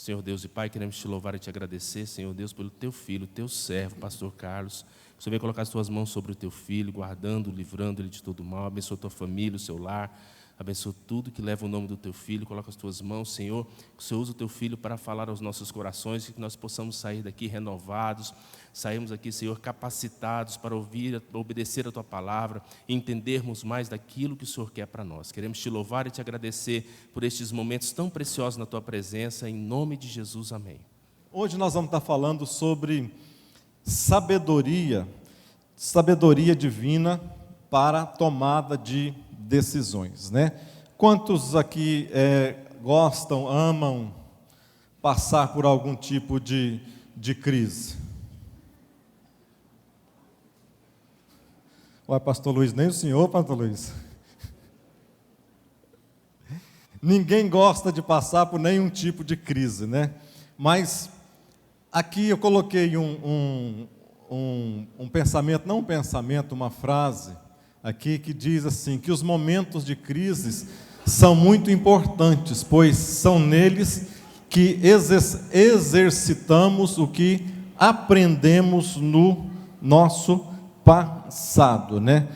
Senhor Deus e Pai, queremos te louvar e te agradecer, Senhor Deus, pelo teu filho, teu servo, pastor Carlos. Que o Senhor venha colocar as tuas mãos sobre o teu filho, guardando, livrando ele de todo mal. Abençoa a tua família, o seu lar. Abençoa tudo que leva o nome do teu filho. Coloca as tuas mãos, Senhor. Que o Senhor use o teu filho para falar aos nossos corações, que nós possamos sair daqui renovados, sairmos aqui, Senhor, capacitados para ouvir, obedecer a tua palavra e entendermos mais daquilo que o Senhor quer para nós. Queremos te louvar e te agradecer por estes momentos tão preciosos na tua presença. Em nome de Jesus, amém. Hoje nós vamos estar falando sobre sabedoria divina para a tomada de decisões, né? Quantos aqui gostam, amam passar por algum tipo de crise? Ué, pastor Luiz, nem o senhor, pastor Luiz. Ninguém gosta de passar por nenhum tipo de crise, né? Mas aqui eu coloquei um pensamento, não um pensamento, uma frase aqui que diz assim, que os momentos de crises são muito importantes, pois são neles que exercitamos o que aprendemos no nosso passado, né?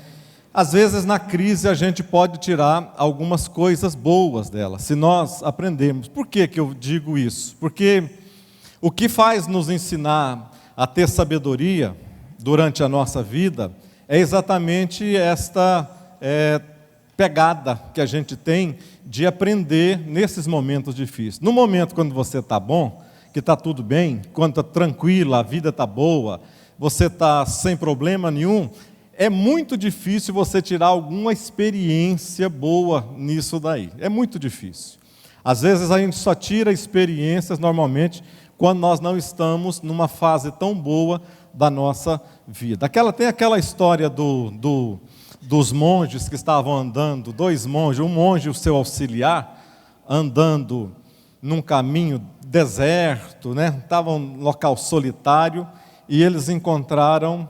Às vezes na crise a gente pode tirar algumas coisas boas dela, se nós aprendermos. Por que eu digo isso? Porque o que faz nos ensinar a ter sabedoria durante a nossa vida é exatamente esta pegada que a gente tem de aprender nesses momentos difíceis. No momento quando você está bom, que está tudo bem, quando está tranquilo, a vida está boa, você está sem problema nenhum, é muito difícil você tirar alguma experiência boa nisso daí. É muito difícil. Às vezes a gente só tira experiências normalmente quando nós não estamos numa fase tão boa da nossa vida. Tem aquela história dos monges que estavam andando, dois monges, um monge e o seu auxiliar, andando num caminho deserto, né? Estavam num local solitário, e eles encontraram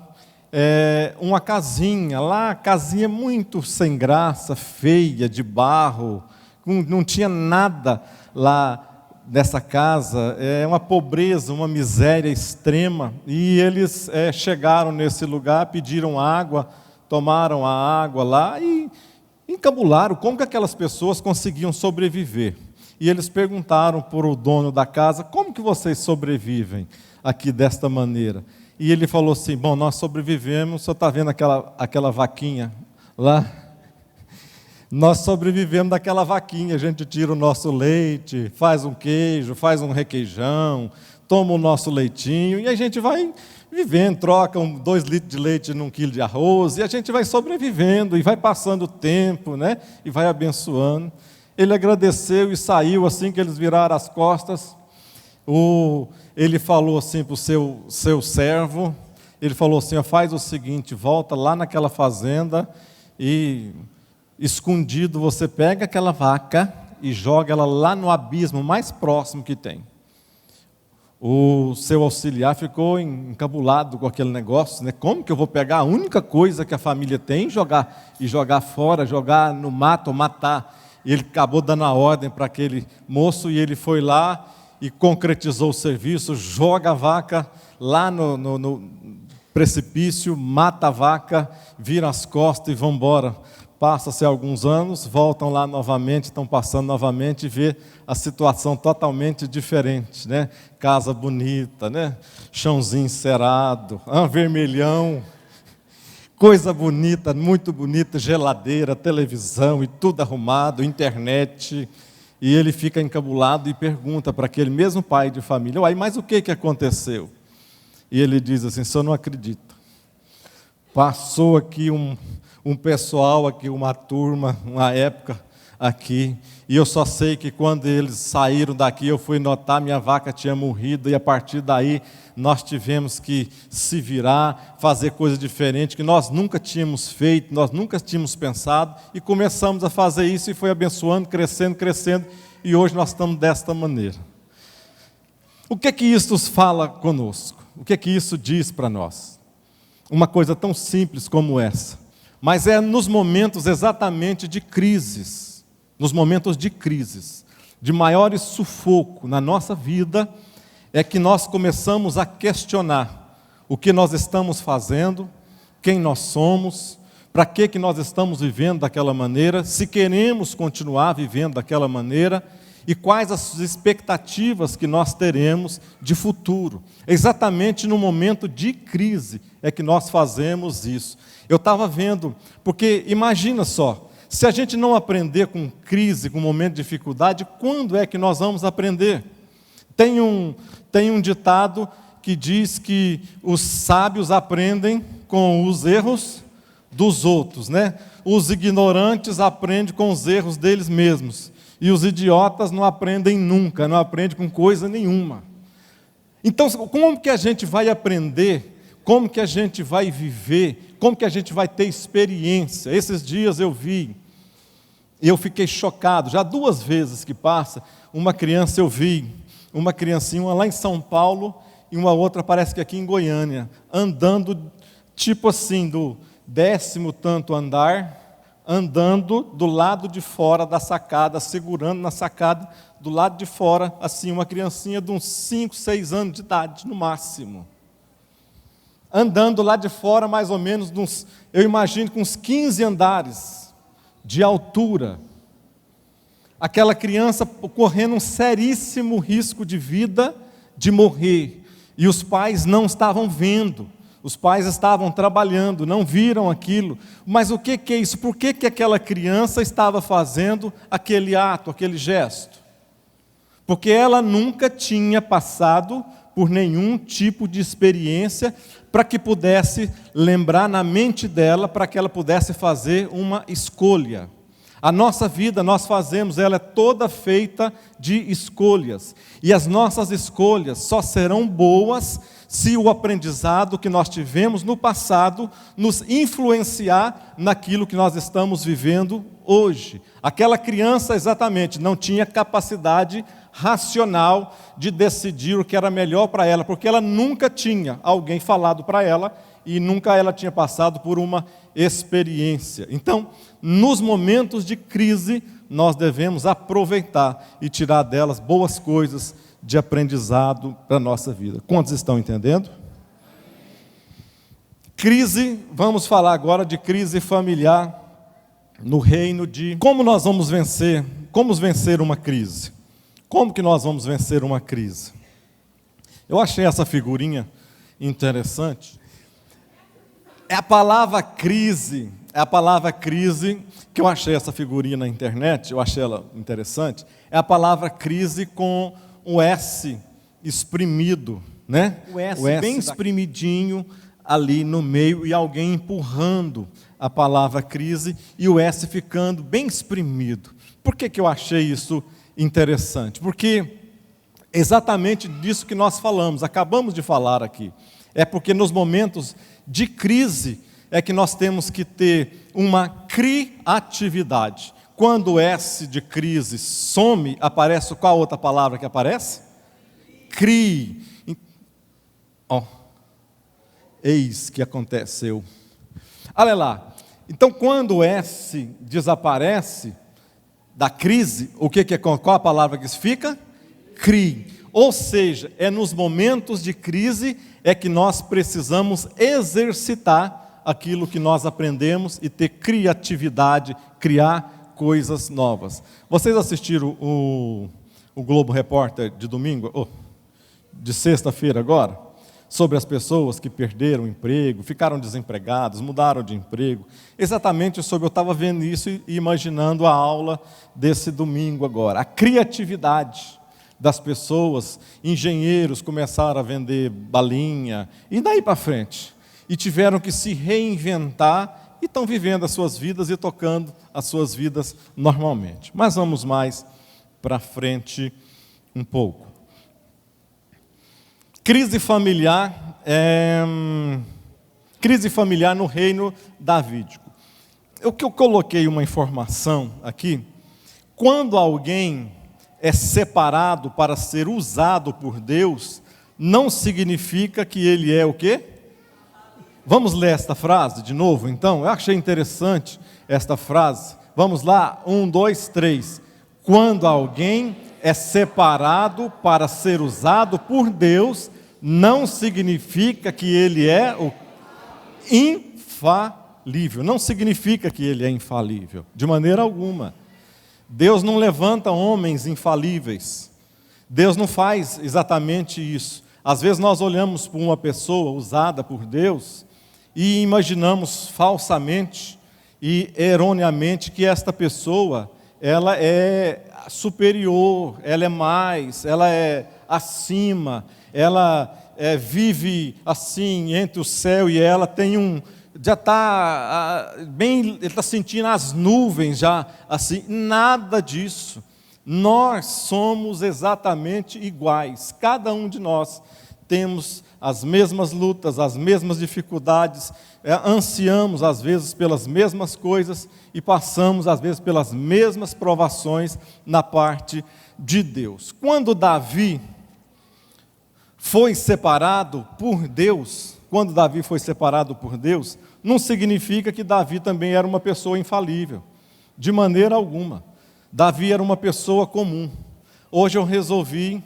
uma casinha lá, casinha muito sem graça, feia, de barro, não tinha nada lá nessa casa, uma pobreza, uma miséria extrema, e eles chegaram nesse lugar, pediram água, tomaram a água lá e encabularam como que aquelas pessoas conseguiam sobreviver. E eles perguntaram para o dono da casa, como que vocês sobrevivem aqui desta maneira? E ele falou assim, bom, nós sobrevivemos, você está vendo aquela vaquinha lá? Nós sobrevivemos daquela vaquinha, a gente tira o nosso leite, faz um queijo, faz um requeijão, toma o nosso leitinho, e a gente vai vivendo, troca 2 litros de leite num quilo de arroz, e a gente vai sobrevivendo, e vai passando o tempo, né? E vai abençoando. Ele agradeceu e saiu. Assim que eles viraram as costas, ele falou assim para o seu servo, ele falou assim, faz o seguinte, volta lá naquela fazenda e, escondido, você pega aquela vaca e joga ela lá no abismo mais próximo que tem. O seu auxiliar ficou encabulado com aquele negócio, né? Como que eu vou pegar a única coisa que a família tem e jogar fora, jogar no mato, ou matar? E ele acabou dando a ordem para aquele moço, e ele foi lá e concretizou o serviço, joga a vaca lá no precipício, mata a vaca, vira as costas e vão embora. Passa-se alguns anos, voltam lá novamente, estão passando novamente e vê a situação totalmente diferente, né? Casa bonita, né? Chãozinho encerado, vermelhão, coisa bonita, muito bonita, geladeira, televisão e tudo arrumado, internet. E ele fica encabulado e pergunta para aquele mesmo pai de família, mas o que aconteceu? E ele diz assim, o senhor não acredita. Passou aqui um pessoal, aqui uma turma, uma época aqui, e eu só sei que quando eles saíram daqui, eu fui notar, minha vaca tinha morrido, e a partir daí nós tivemos que se virar, fazer coisa diferente, que nós nunca tínhamos feito, nós nunca tínhamos pensado, e começamos a fazer isso, e foi abençoando, crescendo, e hoje nós estamos desta maneira. O que é que isso fala conosco? O que é que isso diz para nós? Uma coisa tão simples como essa, mas é nos momentos exatamente de crises, nos momentos de crises, de maiores sufoco na nossa vida, é que nós começamos a questionar o que nós estamos fazendo, quem nós somos, para que nós estamos vivendo daquela maneira, se queremos continuar vivendo daquela maneira e quais as expectativas que nós teremos de futuro. Exatamente no momento de crise é que nós fazemos isso. Eu estava vendo, porque imagina só, se a gente não aprender com crise, com momento de dificuldade, quando é que nós vamos aprender? Tem um ditado que diz que os sábios aprendem com os erros dos outros, né? Os ignorantes aprendem com os erros deles mesmos. E os idiotas não aprendem nunca, não aprendem com coisa nenhuma. Então, como que a gente vai aprender? Como que a gente vai viver? Como que a gente vai ter experiência? Esses dias eu vi, e eu fiquei chocado, já 2 vezes que passa, uma criança eu vi, uma criancinha, uma lá em São Paulo, e uma outra parece que aqui em Goiânia, andando, tipo assim, do 10º tanto andar, andando do lado de fora da sacada, segurando na sacada, do lado de fora, assim, uma criancinha de uns 5, 6 anos de idade, no máximo. Andando lá de fora, mais ou menos, eu imagino com uns 15 andares de altura. Aquela criança correndo um seríssimo risco de vida, de morrer. E os pais não estavam vendo. Os pais estavam trabalhando, não viram aquilo. Mas o que é isso? Por que aquela criança estava fazendo aquele ato, aquele gesto? Porque ela nunca tinha passado por nenhum tipo de experiência para que pudesse lembrar na mente dela, para que ela pudesse fazer uma escolha. A nossa vida, nós fazemos, ela é toda feita de escolhas. E as nossas escolhas só serão boas se o aprendizado que nós tivemos no passado nos influenciar naquilo que nós estamos vivendo hoje. Aquela criança, exatamente, não tinha capacidade racional de decidir o que era melhor para ela, porque ela nunca tinha alguém falado para ela e nunca ela tinha passado por uma experiência. Então, nos momentos de crise, nós devemos aproveitar e tirar delas boas coisas de aprendizado para a nossa vida. Quantos estão entendendo? Crise, vamos falar agora de crise familiar no reino de... Como nós vamos vencer? Como vencer uma crise? Como que nós vamos vencer uma crise? Eu achei essa figurinha interessante. É a palavra crise que eu achei essa figurinha na internet, eu achei ela interessante. É a palavra crise com o S espremido, né? O S bem espremidinho ali no meio e alguém empurrando a palavra crise e o S ficando bem espremido. Por que eu achei isso interessante? Porque exatamente disso que nós falamos, acabamos de falar aqui. É porque nos momentos de crise é que nós temos que ter uma criatividade. Quando o S de crise some, aparece qual outra palavra que aparece? Crie. Eis que aconteceu. Olha lá. Então, quando o S desaparece da crise, qual a palavra que fica? Crie. Ou seja, é nos momentos de crise é que nós precisamos exercitar aquilo que nós aprendemos e ter criatividade, criar coisas novas. Vocês assistiram o Globo Repórter de domingo, de sexta-feira agora? Sobre as pessoas que perderam o emprego, ficaram desempregados, mudaram de emprego. Exatamente sobre, eu estava vendo isso e imaginando a aula desse domingo agora. A criatividade das pessoas, engenheiros começaram a vender balinha, e daí para frente. E tiveram que se reinventar e estão vivendo as suas vidas e tocando as suas vidas normalmente. Mas vamos mais para frente um pouco. Crise familiar no reino davídico. O que eu coloquei uma informação aqui, quando alguém é separado para ser usado por Deus, não significa que ele é o quê? Vamos ler esta frase de novo, então? Eu achei interessante esta frase. Vamos lá? 1, 2, 3. Quando alguém é separado para ser usado por Deus, não significa que ele é o infalível. Não significa que ele é infalível, de maneira alguma. Deus não levanta homens infalíveis. Deus não faz exatamente isso. Às vezes nós olhamos para uma pessoa usada por Deus e imaginamos falsamente e erroneamente que esta pessoa, ela é superior, ela é mais, ela é acima, ela vive assim entre o céu e ela tem já está bem, ele está sentindo as nuvens já, assim, nada disso. Nós somos exatamente iguais, cada um de nós temos as mesmas lutas, as mesmas dificuldades, ansiamos às vezes pelas mesmas coisas e passamos às vezes pelas mesmas provações na parte de Deus. Quando Davi foi separado por Deus, não significa que Davi também era uma pessoa infalível, de maneira alguma. Davi era uma pessoa comum. Hoje eu resolvi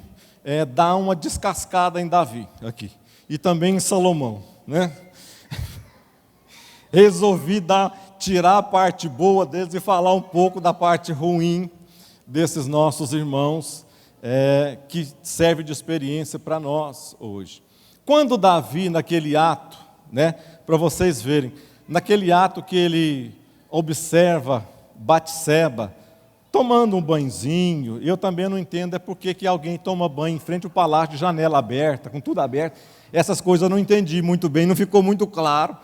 dar uma descascada em Davi aqui, e também em Salomão, né? Resolvi tirar a parte boa deles e falar um pouco da parte ruim desses nossos irmãos, que serve de experiência para nós hoje. Quando Davi, naquele ato, né, para vocês verem, naquele ato que ele observa Batseba tomando um banhozinho, eu também não entendo porque que alguém toma banho em frente ao palácio de janela aberta, com tudo aberto. Essas coisas eu não entendi muito bem, não ficou muito claro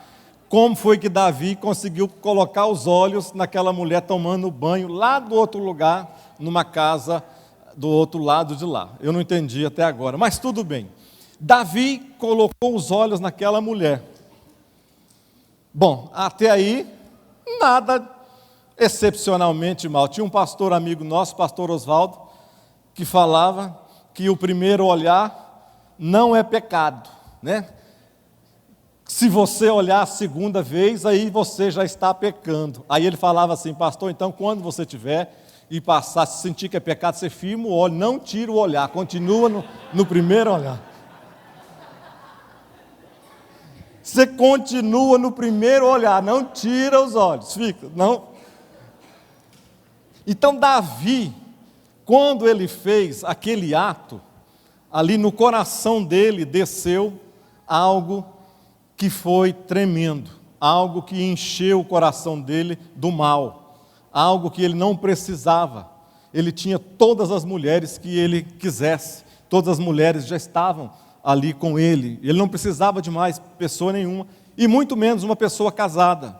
como foi que Davi conseguiu colocar os olhos naquela mulher tomando banho lá do outro lugar, numa casa do outro lado de lá. Eu não entendi até agora, mas tudo bem. Davi colocou os olhos naquela mulher. Bom, até aí, nada excepcionalmente mal. Tinha um pastor amigo nosso, pastor Oswaldo, que falava que o primeiro olhar não é pecado, né? Se você olhar a segunda vez, aí você já está pecando. Aí ele falava assim, pastor, então quando você tiver e passar, se sentir que é pecado, você firma o olho, não tira o olhar, continua no primeiro olhar. Você continua no primeiro olhar, não tira os olhos, fica, não. Então Davi, quando ele fez aquele ato, ali no coração dele desceu algo que foi tremendo, algo que encheu o coração dele do mal, algo que ele não precisava. Ele tinha todas as mulheres que ele quisesse, todas as mulheres já estavam ali com ele, ele não precisava de mais pessoa nenhuma, e muito menos uma pessoa casada,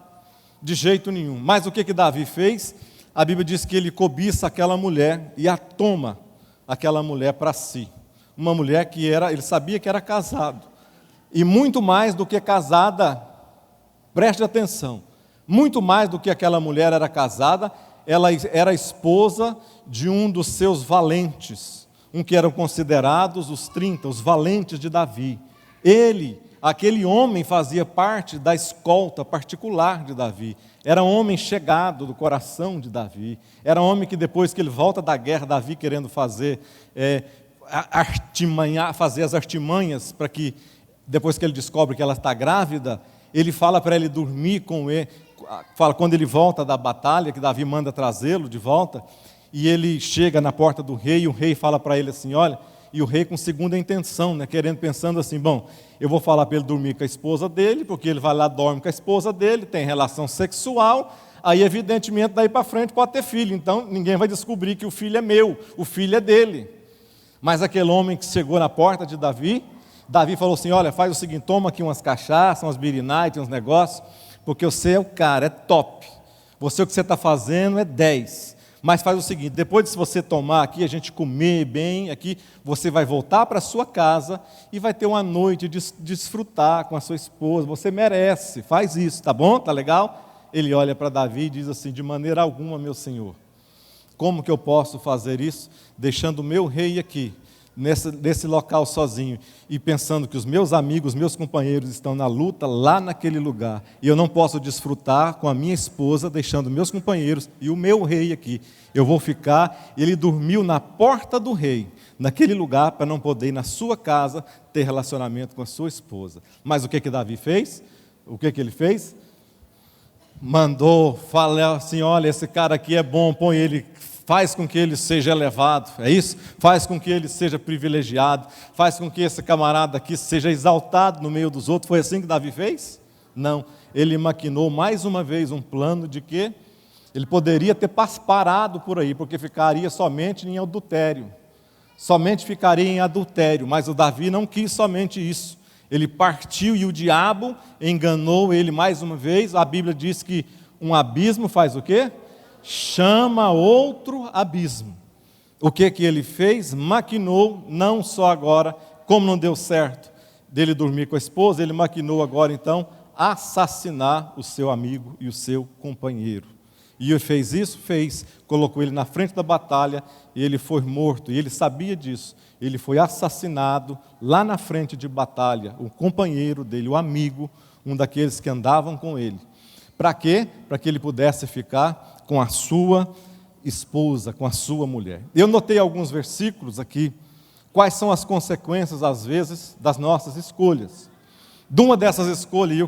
de jeito nenhum. Mas o que Davi fez? A Bíblia diz que ele cobiça aquela mulher e a toma aquela mulher para si. Uma mulher que ele sabia que era casado. E muito mais do que casada, preste atenção, muito mais do que aquela mulher era casada, ela era esposa de um dos seus valentes, um que eram considerados os 30, os valentes de Davi. Aquele homem fazia parte da escolta particular de Davi. Era um homem chegado do coração de Davi. Era um homem que depois que ele volta da guerra, Davi querendo fazer as artimanhas para que, depois que ele descobre que ela está grávida, ele fala para ele dormir com ele. Quando ele volta da batalha, que Davi manda trazê-lo de volta, e ele chega na porta do rei, e o rei fala para ele assim, olha, e o rei com segunda intenção, né, pensando assim, bom, eu vou falar para ele dormir com a esposa dele, porque ele vai lá, dorme com a esposa dele, tem relação sexual, aí evidentemente daí para frente pode ter filho, então ninguém vai descobrir que o filho é meu, o filho é dele. Mas aquele homem que chegou na porta de Davi falou assim, olha, faz o seguinte, toma aqui umas cachaças, umas birinites, uns negócios, porque você é o cara, é top, o que você está fazendo é 10. Mas faz o seguinte, depois de você tomar aqui, a gente comer bem aqui, você vai voltar para a sua casa e vai ter uma noite de desfrutar com a sua esposa, você merece, faz isso, tá bom? Tá legal? Ele olha para Davi e diz assim, de maneira alguma, meu senhor, como que eu posso fazer isso, deixando o meu rei aqui, nesse local sozinho, e pensando que os meus amigos, meus companheiros estão na luta lá naquele lugar, e eu não posso desfrutar com a minha esposa, deixando meus companheiros e o meu rei aqui. Eu vou ficar. Ele dormiu na porta do rei, naquele lugar, para não poder ir na sua casa ter relacionamento com a sua esposa. Mas o que Davi fez? O que ele fez? Mandou falar assim: olha, esse cara aqui é bom, põe ele, faz com que ele seja elevado, é isso? Faz com que ele seja privilegiado, faz com que esse camarada aqui seja exaltado no meio dos outros. Foi assim que Davi fez? Não, ele maquinou mais uma vez um plano de que ele poderia ter parado por aí, porque ficaria somente em adultério, somente ficaria em adultério, mas o Davi não quis somente isso. Ele partiu e o diabo enganou ele mais uma vez. A Bíblia diz que um abismo faz o quê? Chama outro abismo. O que ele fez? Maquinou, não só agora, como não deu certo dele dormir com a esposa, ele maquinou agora então assassinar o seu amigo e o seu companheiro. E ele fez isso? Fez. Colocou ele na frente da batalha e ele foi morto. E ele sabia disso. Ele foi assassinado lá na frente de batalha. O companheiro dele, o amigo, um daqueles que andavam com ele. Para quê? Para que ele pudesse ficar com a sua esposa, com a sua mulher. Eu notei alguns versículos aqui. Quais são as consequências, às vezes, das nossas escolhas? De uma dessas escolhas, e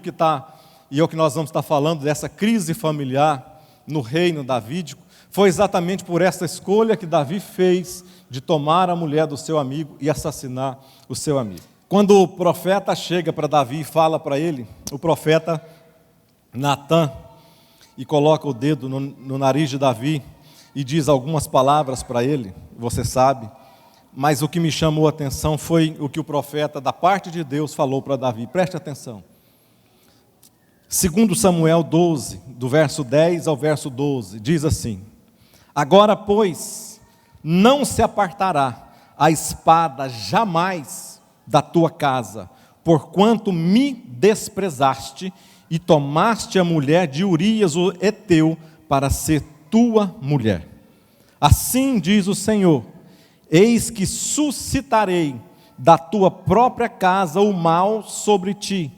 é o que nós vamos estar falando, dessa crise familiar no reino davídico, foi exatamente por essa escolha que Davi fez de tomar a mulher do seu amigo e assassinar o seu amigo. Quando o profeta chega para Davi e fala para ele, o profeta Natã, e coloca o dedo no nariz de Davi e diz algumas palavras para ele, você sabe, mas o que me chamou a atenção foi o que o profeta, da parte de Deus, falou para Davi. Preste atenção. Segundo Samuel 12, do verso 10 ao verso 12, diz assim: agora, pois, não se apartará a espada jamais da tua casa, porquanto me desprezaste e tomaste a mulher de Urias o heteu para ser tua mulher. Assim diz o Senhor: eis que suscitarei da tua própria casa o mal sobre ti,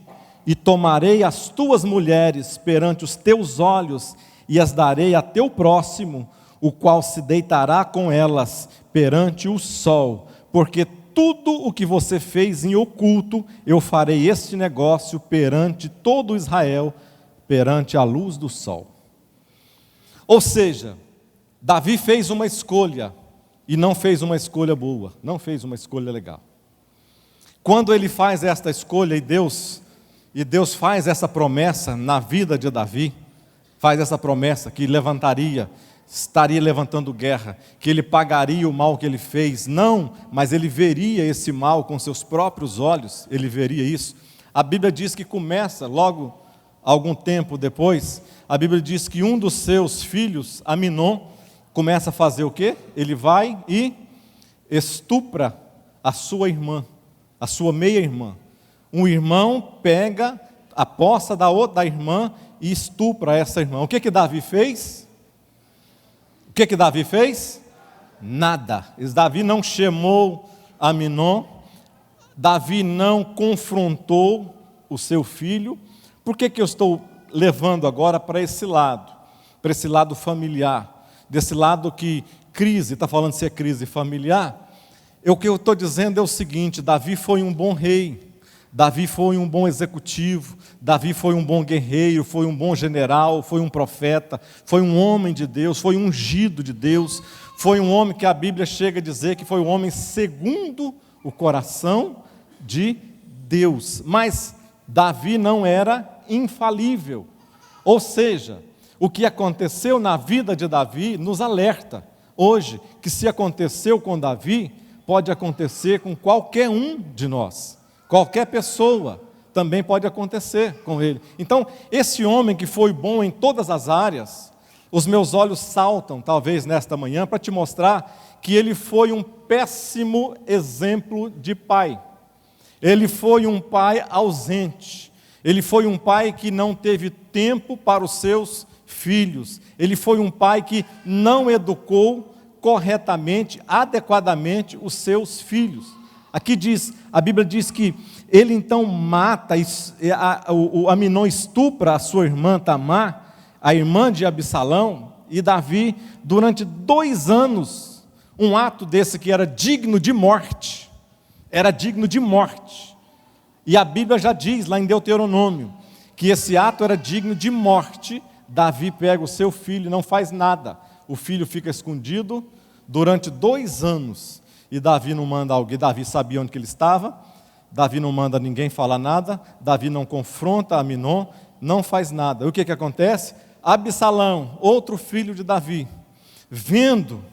e tomarei as tuas mulheres perante os teus olhos, e as darei a teu próximo, o qual se deitará com elas perante o sol, porque tudo o que você fez em oculto, eu farei este negócio perante todo Israel, perante a luz do sol. Ou seja, Davi fez uma escolha, e não fez uma escolha boa, não fez uma escolha legal. Quando ele faz esta escolha, e Deus faz essa promessa na vida de Davi, faz essa promessa que estaria levantando guerra, que ele pagaria o mal que ele fez. Não, mas ele veria esse mal com seus próprios olhos, ele veria isso. A Bíblia diz que começa, logo algum tempo depois, a Bíblia diz que um dos seus filhos, Aminon, começa a fazer o quê? Ele vai e estupra a sua irmã, a sua meia-irmã. Um irmão pega a poça da irmã e estupra essa irmã. O que Davi fez? O que Davi fez? Nada. Davi não chamou Aminon, Davi não confrontou o seu filho. Por que eu estou levando agora para esse lado familiar, desse lado que crise, está falando se é crise familiar? O que eu estou dizendo é o seguinte: Davi foi um bom rei, Davi foi um bom executivo, Davi foi um bom guerreiro, foi um bom general, foi um profeta, foi um homem de Deus, foi um ungido de Deus, foi um homem que a Bíblia chega a dizer que foi um homem segundo o coração de Deus. Mas Davi não era infalível. Ou seja, o que aconteceu na vida de Davi nos alerta hoje que se aconteceu com Davi, pode acontecer com qualquer um de nós. Qualquer pessoa também pode acontecer com ele. Então, esse homem que foi bom em todas as áreas, os meus olhos saltam, talvez nesta manhã, para te mostrar que ele foi um péssimo exemplo de pai. Ele foi um pai ausente. Ele foi um pai que não teve tempo para os seus filhos. Ele foi um pai que não educou corretamente, adequadamente os seus filhos. Aqui diz, a Bíblia diz que ele então mata, o Aminon estupra a sua irmã Tamar, a irmã de Absalão, e Davi, durante 2 anos, um ato desse que era digno de morte, e a Bíblia já diz, lá em Deuteronômio, que esse ato era digno de morte. Davi pega o seu filho e não faz nada, o filho fica escondido durante 2 anos, e Davi não manda alguém, Davi sabia onde que ele estava, Davi não manda ninguém falar nada, Davi não confronta Aminon, não faz nada. O que acontece? Absalão, outro filho de Davi, vendo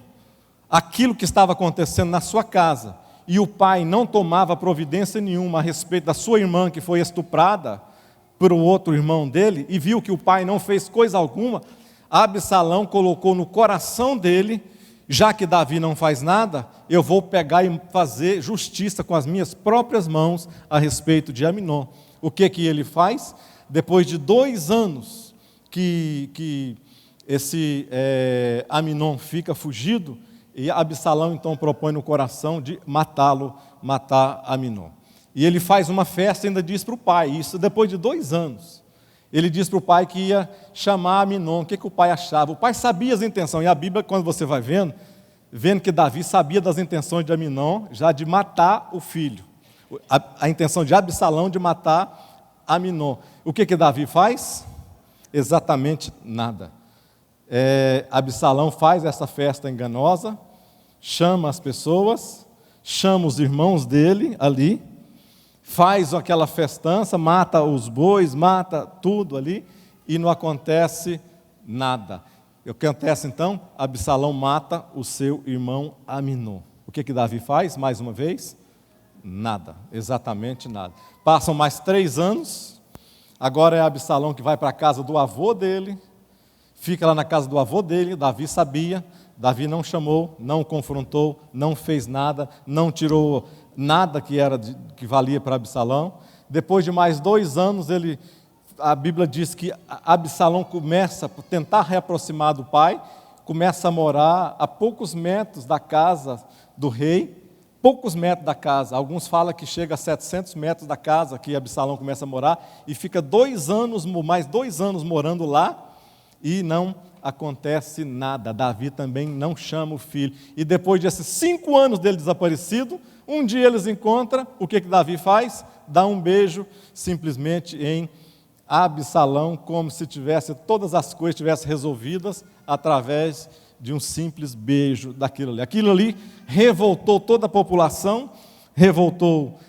aquilo que estava acontecendo na sua casa, e o pai não tomava providência nenhuma a respeito da sua irmã que foi estuprada por um outro irmão dele, e viu que o pai não fez coisa alguma, Absalão colocou no coração dele, já que Davi não faz nada, eu vou pegar e fazer justiça com as minhas próprias mãos a respeito de Aminon. O que ele faz? Depois de 2 anos que esse Aminon fica fugido, e Absalão então propõe no coração de matar Aminon. E ele faz uma festa e ainda diz para o pai, isso depois de 2 anos. Ele diz para o pai que ia chamar Aminon. O que o pai achava? O pai sabia as intenções, e a Bíblia, quando você vai vendo que Davi sabia das intenções de Aminon, já de matar o filho. A intenção de Absalão de matar Aminon. O que Davi faz? Exatamente nada. Absalão faz essa festa enganosa, chama as pessoas, chama os irmãos dele ali, faz aquela festança, mata os bois, mata tudo ali, e não acontece nada. O que acontece então? Absalão mata o seu irmão Aminon. O que Davi faz, mais uma vez? Nada, exatamente nada. Passam mais 3 anos, agora é Absalão que vai para a casa do avô dele, fica lá na casa do avô dele, Davi sabia, Davi não chamou, não confrontou, não fez nada, não tirou nada que valia para Absalão. Depois de mais 2 anos, a Bíblia diz que Absalão começa a tentar reaproximar do pai, começa a morar a poucos metros da casa do rei, poucos metros da casa. Alguns falam que chega a 700 metros da casa que Absalão começa a morar, e fica mais 2 anos morando lá, e não acontece nada. Davi também não chama o filho. E depois desses 5 anos dele desaparecido, um dia eles encontram, o que Davi faz? Dá um beijo simplesmente em Absalão, como se tivesse todas as coisas tivessem resolvidas através de um simples beijo daquilo ali. Aquilo ali revoltou toda a população, revoltou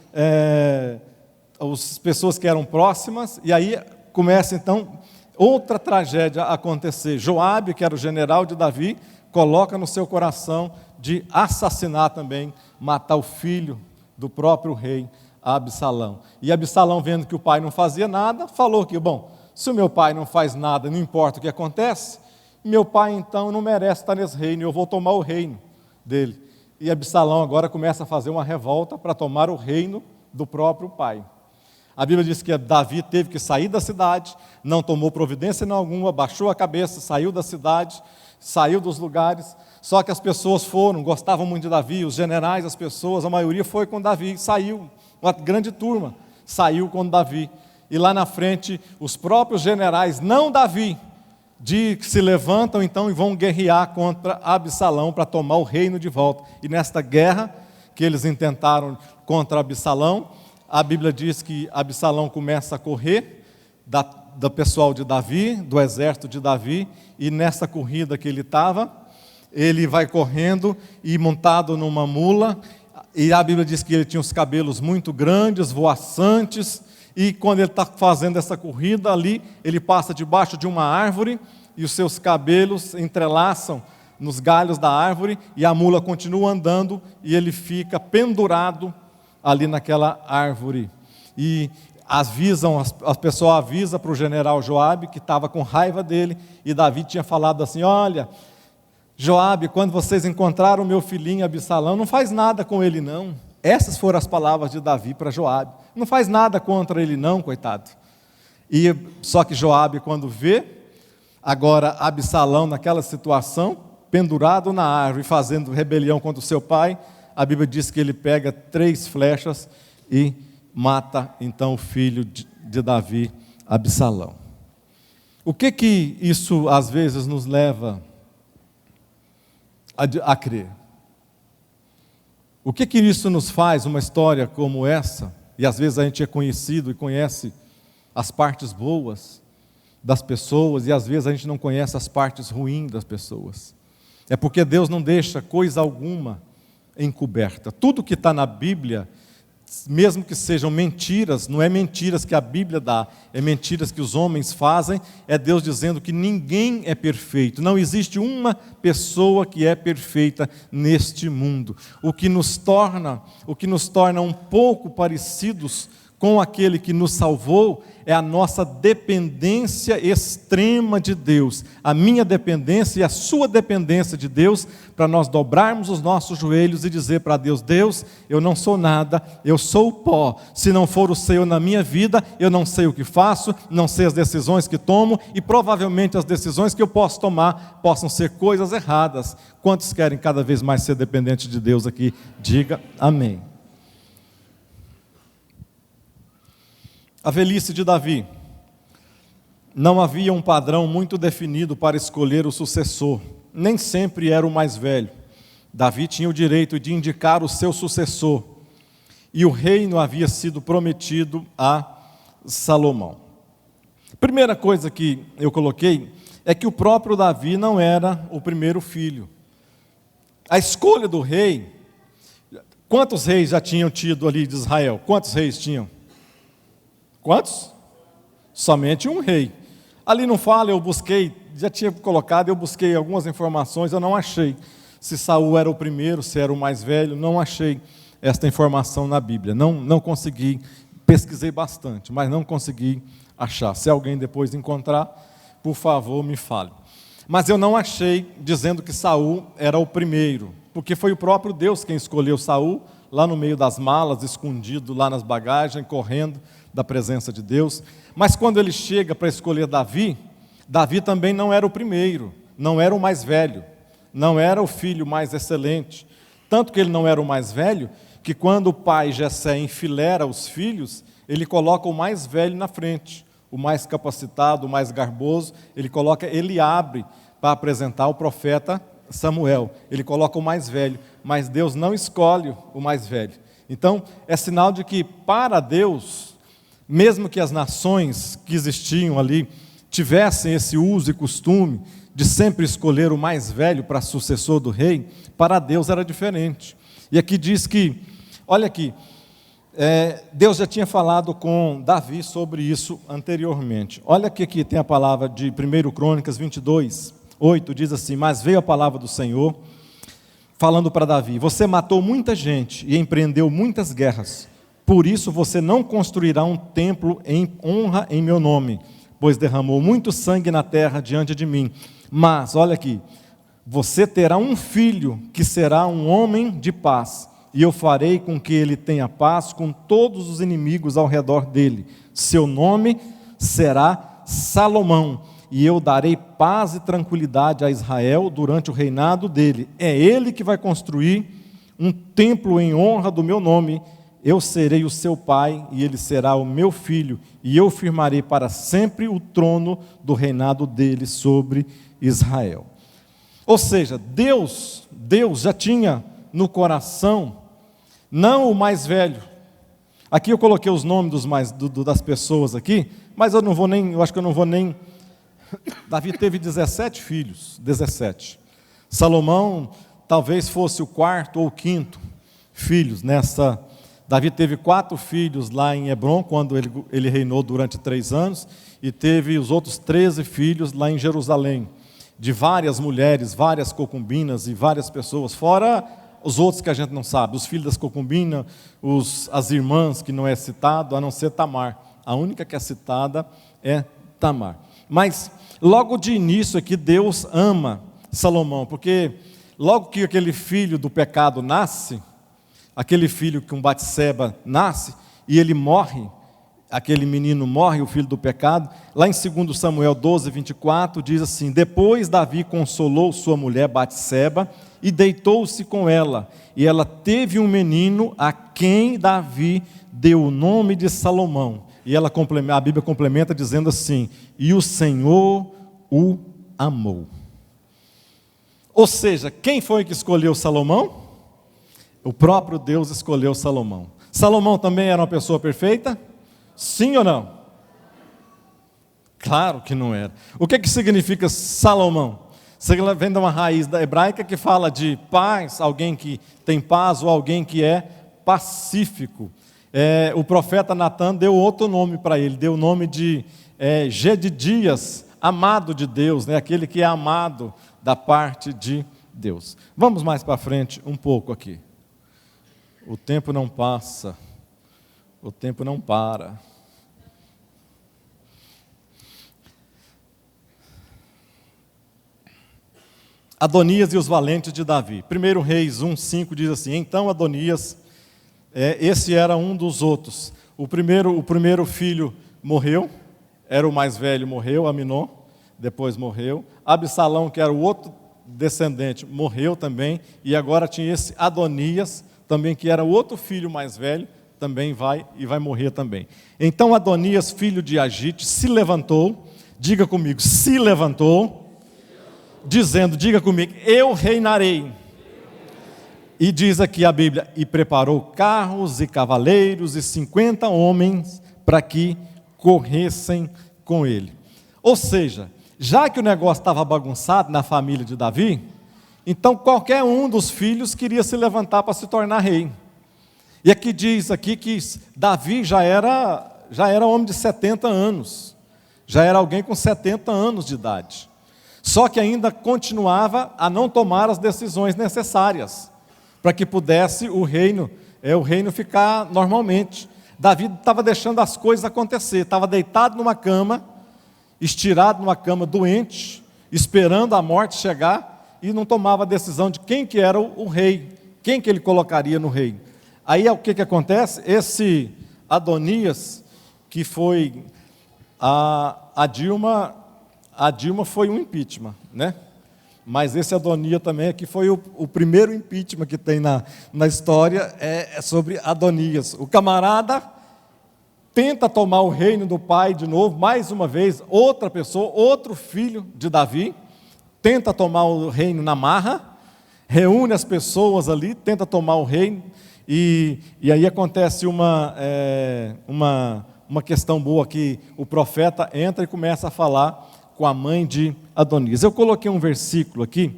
as pessoas que eram próximas, e aí começa então outra tragédia a acontecer. Joabe, que era o general de Davi, coloca no seu coração de assassinar também, matar o filho do próprio rei Absalão. E Absalão, vendo que o pai não fazia nada, falou que, se o meu pai não faz nada, não importa o que acontece, meu pai então não merece estar nesse reino, eu vou tomar o reino dele. E Absalão agora começa a fazer uma revolta para tomar o reino do próprio pai. A Bíblia diz que Davi teve que sair da cidade, não tomou providência nenhuma, baixou a cabeça, saiu da cidade, saiu dos lugares. Só que as pessoas gostavam muito de Davi, os generais, as pessoas, a maioria foi com Davi, saiu, uma grande turma saiu com Davi. E lá na frente, os próprios generais, não Davi, se levantam então e vão guerrear contra Absalão para tomar o reino de volta. E nesta guerra que eles intentaram contra Absalão, a Bíblia diz que Absalão começa a correr do pessoal de Davi, do exército de Davi, e nessa corrida que ele estava, ele vai correndo e montado numa mula, e a Bíblia diz que ele tinha os cabelos muito grandes, voaçantes, e quando ele está fazendo essa corrida ali, ele passa debaixo de uma árvore, e os seus cabelos entrelaçam nos galhos da árvore, e a mula continua andando, e ele fica pendurado ali naquela árvore. E a pessoa avisa para o general Joabe, que estava com raiva dele, e Davi tinha falado assim: olha, Joabe, quando vocês encontraram o meu filhinho Absalão, não faz nada com ele não. Essas foram as palavras de Davi para Joabe. Não faz nada contra ele não, coitado. Só que Joabe, quando vê agora Absalão naquela situação, pendurado na árvore, fazendo rebelião contra o seu pai, a Bíblia diz que ele pega 3 flechas e mata então o filho de Davi, Absalão. O que isso às vezes nos leva a crer? O que isso nos faz, uma história como essa, e às vezes a gente é conhecido e conhece as partes boas das pessoas, e às vezes a gente não conhece as partes ruins das pessoas. É porque Deus não deixa coisa alguma encoberta. Tudo que está na Bíblia, mesmo que sejam mentiras, não é mentiras que a Bíblia dá, é mentiras que os homens fazem, é Deus dizendo que ninguém é perfeito, não existe uma pessoa que é perfeita neste mundo. O que nos torna um pouco parecidos com aquele que nos salvou é a nossa dependência extrema de Deus, a minha dependência e a sua dependência de Deus, para nós dobrarmos os nossos joelhos e dizer para Deus: Deus, eu não sou nada, eu sou o pó, se não for o Senhor na minha vida, eu não sei o que faço, não sei as decisões que tomo, e provavelmente as decisões que eu posso tomar possam ser coisas erradas. Quantos querem cada vez mais ser dependentes de Deus aqui? Diga amém. A velhice de Davi. Não havia um padrão muito definido para escolher o sucessor. Nem sempre era o mais velho. Davi tinha o direito de indicar o seu sucessor. E o reino havia sido prometido a Salomão. A primeira coisa que eu coloquei é que o próprio Davi não era o primeiro filho. A escolha do rei, quantos reis já tinham tido ali de Israel? Quantos reis tinham? Quantos? Somente um rei. Ali não fala, eu busquei, já tinha colocado, eu busquei algumas informações, eu não achei se Saul era o primeiro, se era o mais velho, não achei esta informação na Bíblia, não consegui, pesquisei bastante, mas não consegui achar. Se alguém depois encontrar, por favor, me fale. Mas eu não achei dizendo que Saul era o primeiro, porque foi o próprio Deus quem escolheu Saul, lá no meio das malas, escondido lá nas bagagens, correndo da presença de Deus. Mas quando ele chega para escolher Davi, Davi também não era o primeiro, não era o mais velho, não era o filho mais excelente. Tanto que ele não era o mais velho, que quando o pai Jessé enfileira os filhos, ele coloca o mais velho na frente, o mais capacitado, o mais garboso, ele coloca Eliabe para apresentar o profeta Samuel. Ele coloca o mais velho, mas Deus não escolhe o mais velho. Então, é sinal de que para Deus, mesmo que as nações que existiam ali tivessem esse uso e costume de sempre escolher o mais velho para sucessor do rei, para Deus era diferente. E aqui diz que, olha aqui, Deus já tinha falado com Davi sobre isso anteriormente. Olha que aqui tem a palavra de 1 Crônicas 22, 8, diz assim: mas veio a palavra do Senhor, falando para Davi: você matou muita gente e empreendeu muitas guerras, por isso você não construirá um templo em honra em meu nome, pois derramou muito sangue na terra diante de mim. Mas, olha aqui, você terá um filho que será um homem de paz, e eu farei com que ele tenha paz com todos os inimigos ao redor dele. Seu nome será Salomão, e eu darei paz e tranquilidade a Israel durante o reinado dele. É ele que vai construir um templo em honra do meu nome. Eu serei o seu pai, e ele será o meu filho, e eu firmarei para sempre o trono do reinado dele sobre Israel. Ou seja, Deus já tinha no coração, não o mais velho. Aqui eu coloquei os nomes das pessoas aqui, mas eu acho que eu não vou nem... Davi teve 17 filhos, 17. Salomão talvez fosse o quarto ou o quinto filhos nessa... Davi teve 4 filhos lá em Hebrom, quando ele reinou durante 3 anos, e teve os outros 13 filhos lá em Jerusalém, de várias mulheres, várias concubinas e várias pessoas, fora os outros que a gente não sabe, os filhos das concubinas, as irmãs, que não é citado, a não ser Tamar. A única que é citada é Tamar. Mas logo de início aqui Deus ama Salomão, porque logo que aquele filho do pecado nasce, aquele filho com Batseba nasce, e ele morre, aquele menino morre, o filho do pecado. Lá em 2 Samuel 12, 24, diz assim: depois Davi consolou sua mulher Batseba e deitou-se com ela, e ela teve um menino a quem Davi deu o nome de Salomão. E a Bíblia complementa dizendo assim: e o Senhor o amou. Ou seja, quem foi que escolheu Salomão? O próprio Deus escolheu Salomão. Salomão também era uma pessoa perfeita? Sim ou não? Claro que não era. O que significa Salomão? Você vem de uma raiz da hebraica que fala de paz, alguém que tem paz ou alguém que é pacífico. O profeta Natan deu outro nome para ele, deu o nome de Gedidias, amado de Deus, né? Aquele que é amado da parte de Deus. Vamos mais para frente um pouco aqui. O tempo não passa, o tempo não para. Adonias e os valentes de Davi. 1 Reis 1,5 diz assim: então Adonias, esse era um dos outros. O primeiro filho morreu, era o mais velho, morreu, Aminon, depois morreu. Absalão, que era o outro descendente, morreu também. E agora tinha esse Adonias, também, que era o outro filho mais velho, também vai morrer também. Então Adonias, filho de Agite, se levantou, diga comigo, se levantou, dizendo, diga comigo, eu reinarei. E diz aqui a Bíblia, e preparou carros e cavaleiros e 50 homens para que corressem com ele. Ou seja, já que o negócio estava bagunçado na família de Davi, então qualquer um dos filhos queria se levantar para se tornar rei. E aqui diz aqui que Davi já era homem de 70 anos, já era alguém com 70 anos de idade. Só que ainda continuava a não tomar as decisões necessárias para que pudesse o reino ficar normalmente. Davi estava deixando as coisas acontecer, estava deitado numa cama, estirado numa cama, doente, esperando a morte chegar, e não tomava a decisão de quem que era o rei, quem que ele colocaria no rei. Aí o que acontece? Esse Adonias, que foi a Dilma foi um impeachment, né? Mas esse Adonias também aqui foi o primeiro impeachment que tem na história, é sobre Adonias. O camarada tenta tomar o reino do pai de novo, mais uma vez, outra pessoa, outro filho de Davi, tenta tomar o reino na marra, reúne as pessoas ali, tenta tomar o reino, e aí acontece uma questão boa que o profeta entra e começa a falar com a mãe de Adonias. Eu coloquei um versículo aqui,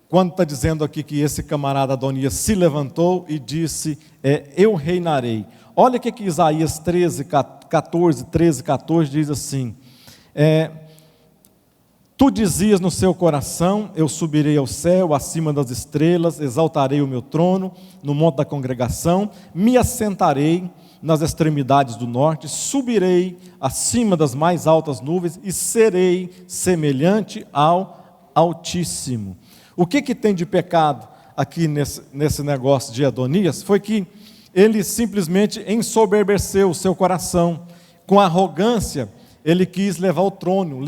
quando está dizendo aqui que esse camarada Adonias se levantou e disse, eu reinarei. Olha o que Isaías 13:14 diz assim, tu dizias no seu coração, eu subirei ao céu, acima das estrelas, exaltarei o meu trono, no monte da congregação, me assentarei nas extremidades do norte, subirei acima das mais altas nuvens e serei semelhante ao Altíssimo. O que tem de pecado aqui nesse negócio de Adonias? Foi que ele simplesmente ensoberbeceu o seu coração. Com arrogância, ele quis levar o trono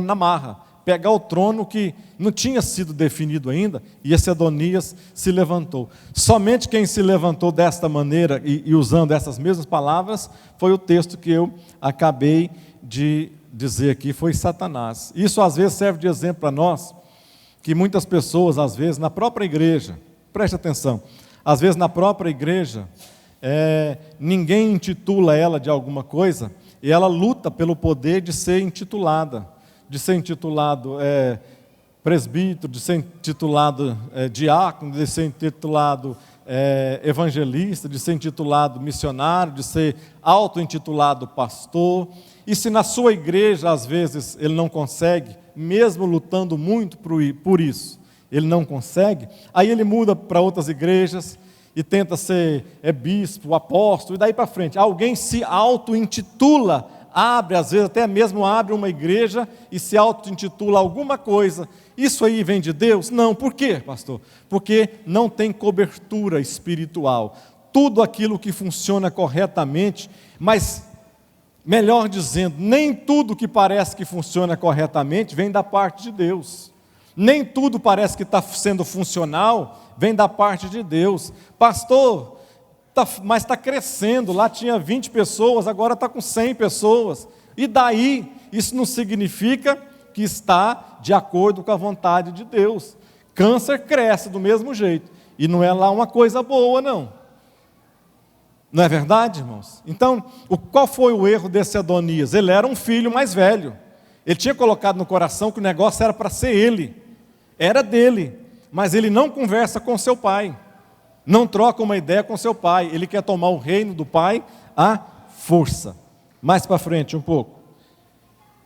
na marra, pegar o trono que não tinha sido definido ainda, e esse Adonias se levantou. Somente quem se levantou desta maneira e usando essas mesmas palavras foi o texto que eu acabei de dizer aqui, foi Satanás. Isso às vezes serve de exemplo para nós, que muitas pessoas, às vezes, na própria igreja, preste atenção, às vezes na própria igreja, ninguém intitula ela de alguma coisa, e ela luta pelo poder de ser intitulado presbítero, de ser intitulado diácono, de ser intitulado evangelista, de ser intitulado missionário, de ser auto-intitulado pastor. E se na sua igreja, às vezes, ele não consegue, mesmo lutando muito por isso, ele não consegue, aí ele muda para outras igrejas e tenta ser bispo, apóstolo, e daí para frente. Alguém se auto-intitula, às vezes até mesmo abre uma igreja e se auto-intitula alguma coisa. Isso aí vem de Deus? Não. Por quê, pastor? Porque não tem cobertura espiritual. tudo aquilo que funciona corretamente, mas, melhor dizendo, nem tudo que parece que funciona corretamente vem da parte de Deus. Nem tudo parece que está sendo funcional, vem da parte de Deus. Pastor, mas está crescendo, lá tinha 20 pessoas, agora está com 100 pessoas. E daí, isso não significa que está de acordo com a vontade de Deus. Câncer cresce do mesmo jeito, e não é lá uma coisa boa, não. Não é verdade, irmãos? Então, qual foi o erro desse Adonias? Ele era um filho mais velho. Ele tinha colocado no coração que o negócio era para ser ele. Era dele. Mas ele não conversa com seu pai. Não troca uma ideia com seu pai. Ele quer tomar o reino do pai à força. Mais para frente um pouco.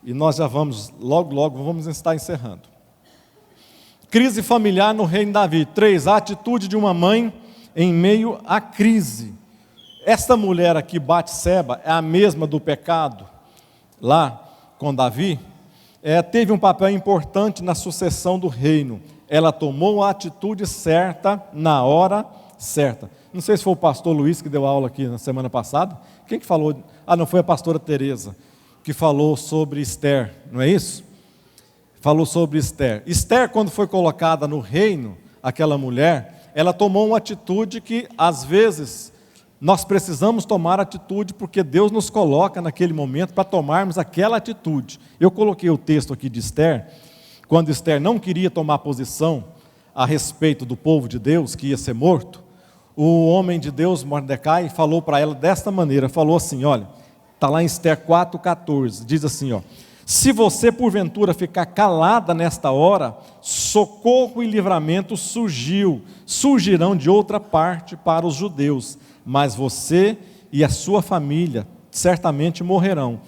E nós já vamos, logo vamos estar encerrando. Crise familiar no reino de Davi. 3. A atitude de uma mãe em meio à crise. Esta mulher aqui, Batseba, é a mesma do pecado, lá com Davi, teve um papel importante na sucessão do reino. Ela tomou a atitude certa, na hora certa. Não sei se foi o pastor Luiz que deu aula aqui na semana passada. Quem que falou? Não, foi a pastora Tereza, que falou sobre Esther, não é isso? Falou sobre Esther. Esther, quando foi colocada no reino, aquela mulher, ela tomou uma atitude que, às vezes, nós precisamos tomar atitude, porque Deus nos coloca naquele momento para tomarmos aquela atitude. Eu coloquei o texto aqui de Esther, quando Esther não queria tomar posição a respeito do povo de Deus, que ia ser morto, o homem de Deus, Mordecai, falou para ela desta maneira, falou assim, olha, está lá em Esther 4,14, diz assim, ó, se você porventura ficar calada nesta hora, socorro e livramento surgirão de outra parte para os judeus, mas você e a sua família certamente morrerão.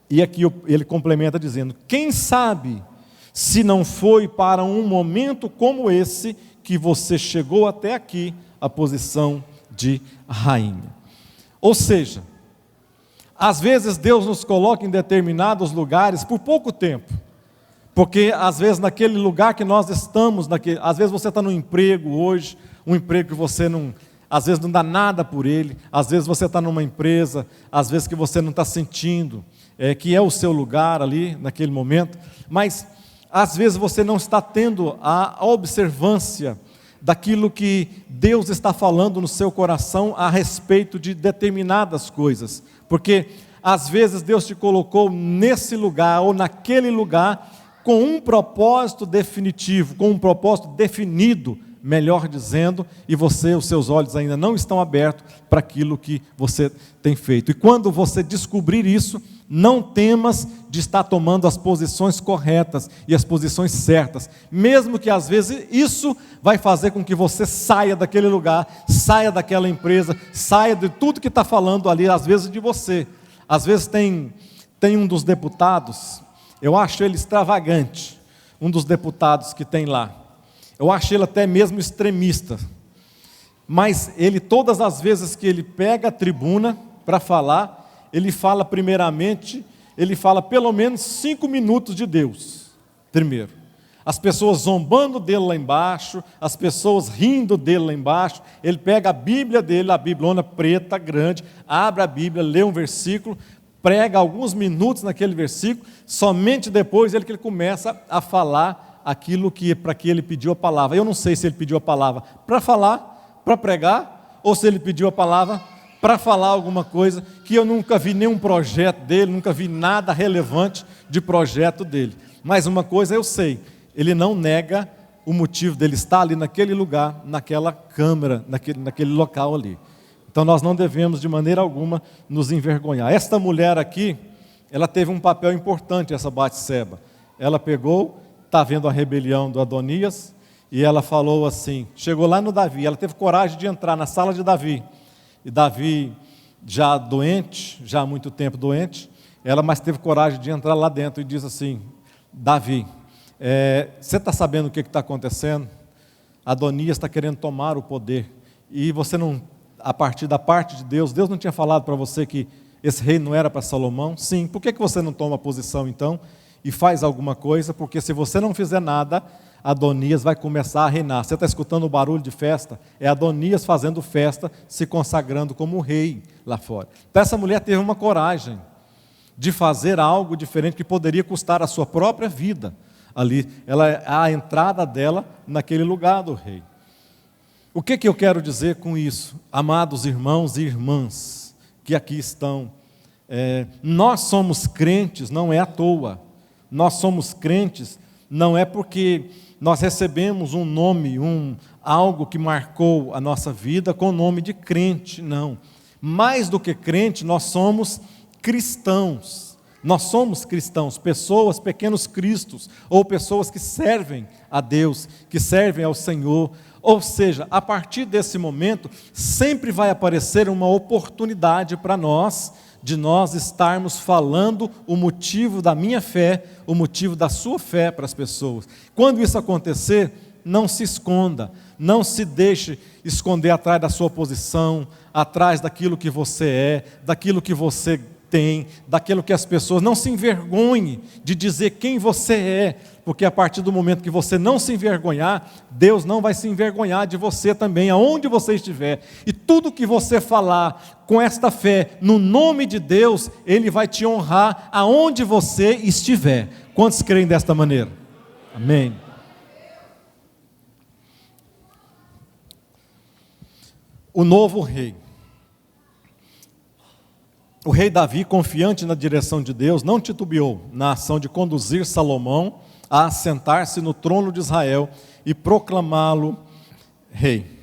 E aqui ele complementa dizendo, quem sabe se não foi para um momento como esse que você chegou até aqui, a posição de rainha. Ou seja, às vezes Deus nos coloca em determinados lugares por pouco tempo, porque às vezes naquele lugar que nós estamos, às vezes você está no emprego hoje, um emprego que você não, às vezes não dá nada por ele, às vezes você está numa empresa, às vezes que você não está sentindo, que é o seu lugar ali naquele momento, mas às vezes você não está tendo a observância daquilo que Deus está falando no seu coração a respeito de determinadas coisas, porque às vezes Deus te colocou nesse lugar ou naquele lugar com um propósito definitivo, com um propósito definido, melhor dizendo, e os seus olhos ainda não estão abertos para aquilo que você tem feito. E quando você descobrir isso, não temas de estar tomando as posições corretas e as posições certas, mesmo que às vezes isso vai fazer com que você saia daquele lugar, saia daquela empresa, saia de tudo que está falando ali, às vezes de você. Às vezes tem um dos deputados, eu acho ele extravagante, um dos deputados que tem lá. Eu acho ele até mesmo extremista, mas ele, todas as vezes que ele pega a tribuna para falar, ele fala primeiramente, ele fala pelo menos 5 minutos de Deus, primeiro. As pessoas zombando dele lá embaixo, as pessoas rindo dele lá embaixo, ele pega a Bíblia dele, a Bibliona preta, grande, abre a Bíblia, lê um versículo, prega alguns minutos naquele versículo, somente depois ele começa a falar aquilo para que ele pediu a palavra. Eu não sei se ele pediu a palavra para falar, para pregar, ou se ele pediu a palavra para falar alguma coisa, que eu nunca vi nenhum projeto dele, nunca vi nada relevante de projeto dele. Mas uma coisa eu sei, ele não nega o motivo dele estar ali naquele lugar, naquela câmara, naquele local ali. Então nós não devemos de maneira alguma nos envergonhar. Esta mulher aqui, ela teve um papel importante, essa Batseba. Ela pegou, está vendo a rebelião do Adonias, e ela falou assim, chegou lá no Davi, ela teve coragem de entrar na sala de Davi, e Davi já doente, já há muito tempo doente, mas teve coragem de entrar lá dentro e diz assim, Davi, você está sabendo o que está acontecendo? Adonias está querendo tomar o poder, e você não, a partir da parte de Deus não tinha falado para você que esse reino não era para Salomão? Sim, por que você não toma posição então, e faz alguma coisa? Porque se você não fizer nada, Adonias vai começar a reinar. Você está escutando o barulho de festa? É Adonias fazendo festa, se consagrando como rei lá fora. Então essa mulher teve uma coragem de fazer algo diferente que poderia custar a sua própria vida ali. A entrada dela naquele lugar do rei. O que eu quero dizer com isso? Amados irmãos e irmãs que aqui estão, nós somos crentes não é à toa. Nós somos crentes não é porque nós recebemos um nome, algo que marcou a nossa vida com o nome de crente, não. Mais do que crente, nós somos cristãos. Nós somos cristãos, pessoas, pequenos cristos, ou pessoas que servem a Deus, que servem ao Senhor. Ou seja, a partir desse momento, sempre vai aparecer uma oportunidade para nós, de nós estarmos falando o motivo da minha fé, o motivo da sua fé para as pessoas. Quando isso acontecer, não se esconda, não se deixe esconder atrás da sua posição, atrás daquilo que você é, daquilo que você tem, daquilo que as pessoas, não se envergonhe de dizer quem você é, porque a partir do momento que você não se envergonhar, Deus não vai se envergonhar de você também, aonde você estiver, e tudo que você falar com esta fé, no nome de Deus, Ele vai te honrar aonde você estiver. Quantos creem desta maneira? Amém. O novo rei. O rei Davi, confiante na direção de Deus, não titubeou na ação de conduzir Salomão a assentar-se no trono de Israel e proclamá-lo rei.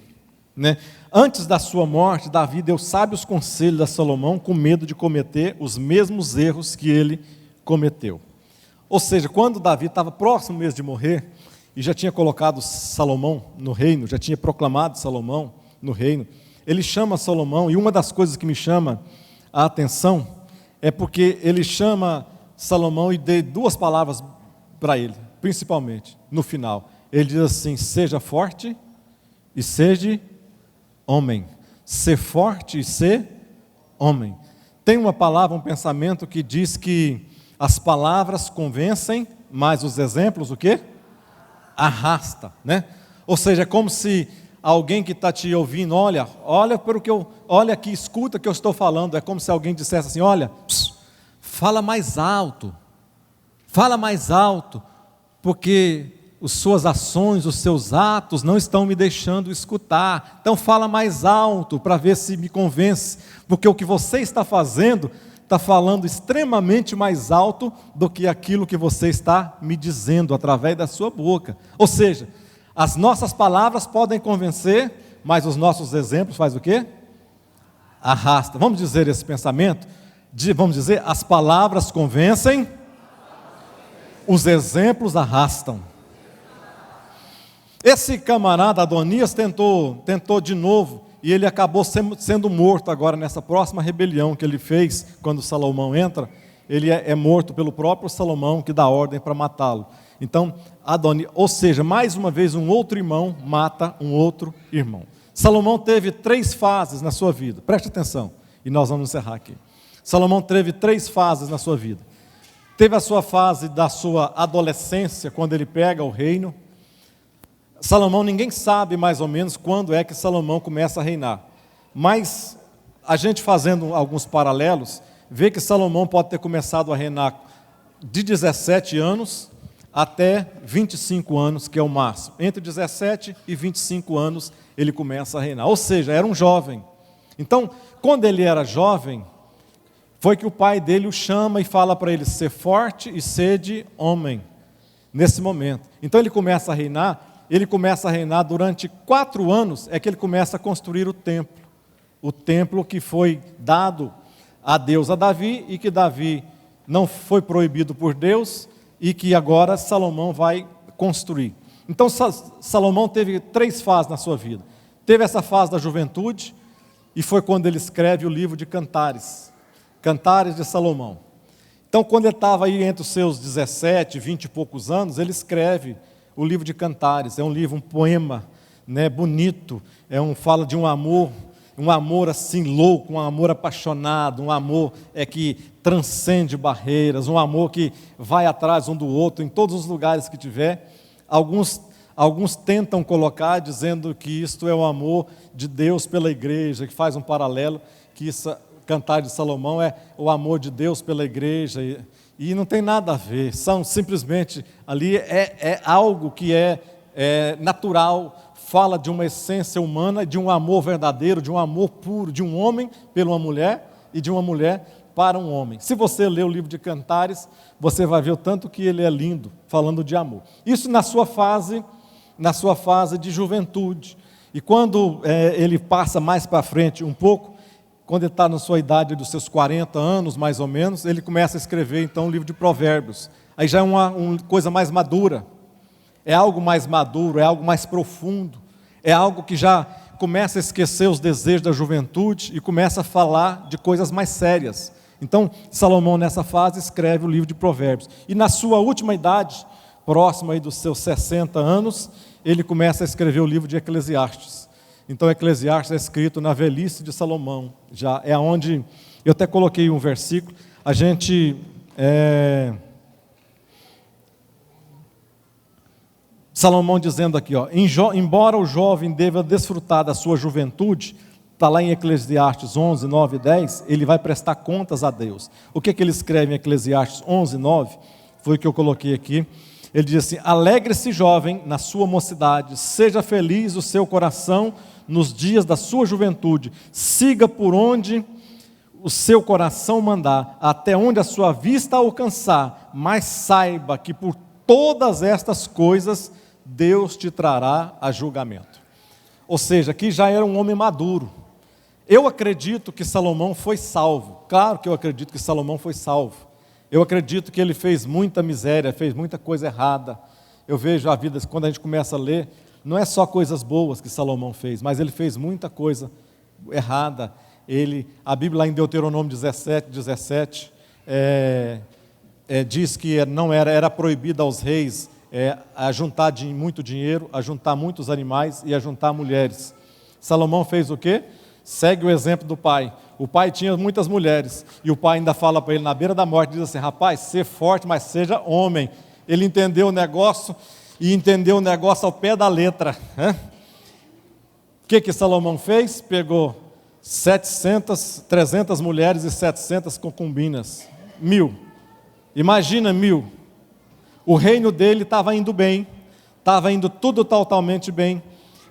Antes da sua morte, Davi deu sábios conselhos a Salomão, com medo de cometer os mesmos erros que ele cometeu. Ou seja, quando Davi estava próximo mesmo de morrer, e já tinha colocado Salomão no reino, já tinha proclamado Salomão no reino, ele chama Salomão, e uma das coisas que me chama a atenção é porque ele chama Salomão e dê duas palavras para ele, principalmente no final. Ele diz assim: seja forte e seja homem. Ser forte e ser homem. Tem uma palavra, um pensamento que diz que as palavras convencem, mas os exemplos o quê? Arrasta, Ou seja, é como se alguém que está te ouvindo, olha aqui, escuta o que eu estou falando. É como se alguém dissesse assim: olha, fala mais alto, porque as suas ações, os seus atos não estão me deixando escutar. Então fala mais alto para ver se me convence, porque o que você está fazendo, está falando extremamente mais alto do que aquilo que você está me dizendo através da sua boca. Ou seja, as nossas palavras podem convencer, mas os nossos exemplos faz o quê? Arrasta. Vamos dizer esse pensamento? Vamos dizer, as palavras convencem, os exemplos arrastam. Esse camarada Adonias tentou de novo, e ele acabou sendo morto agora nessa próxima rebelião que ele fez, quando Salomão entra. Ele é morto pelo próprio Salomão, que dá ordem para matá-lo. Então, Adonias, ou seja, mais uma vez um outro irmão mata um outro irmão. Salomão teve 3 fases na sua vida, preste atenção, e nós vamos encerrar aqui. Salomão teve 3 fases na sua vida. Teve a sua fase da sua adolescência, quando ele pega o reino. Salomão, ninguém sabe mais ou menos quando é que Salomão começa a reinar, mas a gente fazendo alguns paralelos, vê que Salomão pode ter começado a reinar de 17 anos até 25 anos, que é o máximo. Entre 17 e 25 anos ele começa a reinar, ou seja, era um jovem. Então, quando ele era jovem, foi que o pai dele o chama e fala para ele: ser forte e sede homem, nesse momento. Então ele começa a reinar. Ele começa a reinar durante 4 anos, é que ele começa a construir o templo que foi dado a Deus a Davi, e que Davi não foi proibido por Deus, e que agora Salomão vai construir. Então Salomão teve 3 fases na sua vida. Teve essa fase da juventude, e foi quando ele escreve o livro de Cantares, Cantares de Salomão. Então, quando ele estava aí entre os seus 17, 20 e poucos anos, ele escreve o livro de Cantares. É um livro, um poema, bonito, fala de um amor assim louco, um amor apaixonado, um amor que transcende barreiras, um amor que vai atrás um do outro, em todos os lugares que tiver. Alguns tentam colocar dizendo que isto é o amor de Deus pela igreja, que faz um paralelo, que isso, Cantar de Salomão é o amor de Deus pela igreja, e não tem nada a ver, são simplesmente, ali é algo que é natural, fala de uma essência humana, de um amor verdadeiro, de um amor puro, de um homem pela uma mulher, e de uma mulher para um homem. Se você ler o livro de Cantares, você vai ver o tanto que ele é lindo, falando de amor. Isso na sua fase de juventude. E quando ele passa mais para frente um pouco, quando ele está na sua idade dos seus 40 anos, mais ou menos, ele começa a escrever, então, o livro de Provérbios. Aí já é uma coisa mais madura, é algo mais maduro, é algo mais profundo, é algo que já começa a esquecer os desejos da juventude e começa a falar de coisas mais sérias. Então, Salomão, nessa fase, escreve o livro de Provérbios. E na sua última idade, próximo aí dos seus 60 anos, ele começa a escrever o livro de Eclesiastes. Então, Eclesiastes é escrito na velhice de Salomão. Já é onde, eu até coloquei um versículo, a gente... Salomão dizendo aqui, embora o jovem deva desfrutar da sua juventude, está lá em Eclesiastes 11, 9 e 10, ele vai prestar contas a Deus. O que ele escreve em Eclesiastes 11, 9? Foi o que eu coloquei aqui. Ele diz assim: alegre-se, jovem, na sua mocidade, seja feliz o seu coração nos dias da sua juventude, siga por onde o seu coração mandar, até onde a sua vista alcançar, mas saiba que por todas estas coisas Deus te trará a julgamento. Ou seja, aqui já era um homem maduro. Eu acredito que Salomão foi salvo, claro que eu acredito que Salomão foi salvo. Eu acredito que ele fez muita miséria, fez muita coisa errada. Eu vejo a vida, quando a gente começa a ler, não é só coisas boas que Salomão fez, mas ele fez muita coisa errada. A Bíblia lá em Deuteronômio 17, diz que era proibido aos reis a juntar muito dinheiro, a juntar muitos animais e a juntar mulheres. Salomão fez o quê? Segue o exemplo do pai. O pai tinha muitas mulheres, e o pai ainda fala para ele na beira da morte, diz assim: rapaz, ser forte, mas seja homem. Ele entendeu o negócio, e entendeu o negócio ao pé da letra. O que Salomão fez? Pegou 300 mulheres e 700 concubinas. 1000. Imagina 1000. O reino dele estava indo bem, estava indo tudo totalmente bem.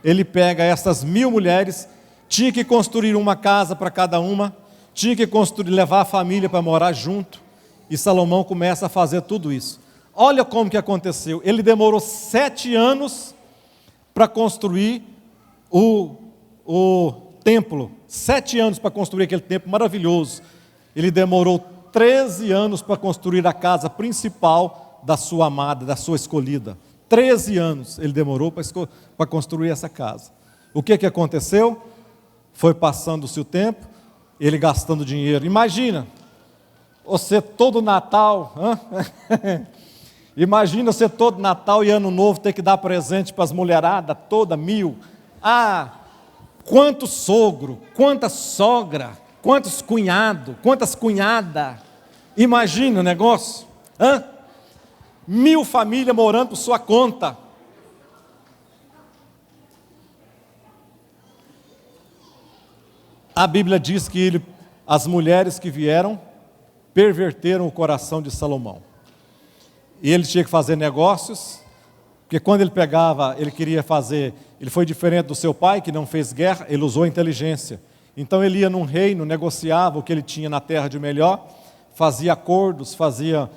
Ele pega essas 1000 mulheres, tinha que construir uma casa para cada uma, tinha que levar a família para morar junto, e Salomão começa a fazer tudo isso. Olha como que aconteceu. Ele demorou 7 anos para construir o templo, 7 anos para construir aquele templo maravilhoso. Ele demorou 13 anos para construir a casa principal da sua amada, da sua escolhida. 13 anos ele demorou para construir essa casa. O que aconteceu? Foi passando-se o tempo, ele gastando dinheiro. Imagina, você todo Natal, imagina você todo Natal e Ano Novo ter que dar presente para as mulheradas, toda 1000. Quanto sogro, quanta sogra, quantos cunhados, quantas cunhadas. Imagina o negócio. 1000 famílias morando por sua conta. A Bíblia diz que as mulheres que vieram perverteram o coração de Salomão. E ele tinha que fazer negócios, porque quando ele pegava, ele queria fazer, ele foi diferente do seu pai, que não fez guerra, ele usou a inteligência. Então ele ia num reino, negociava o que ele tinha na terra de melhor, fazia acordos, fazia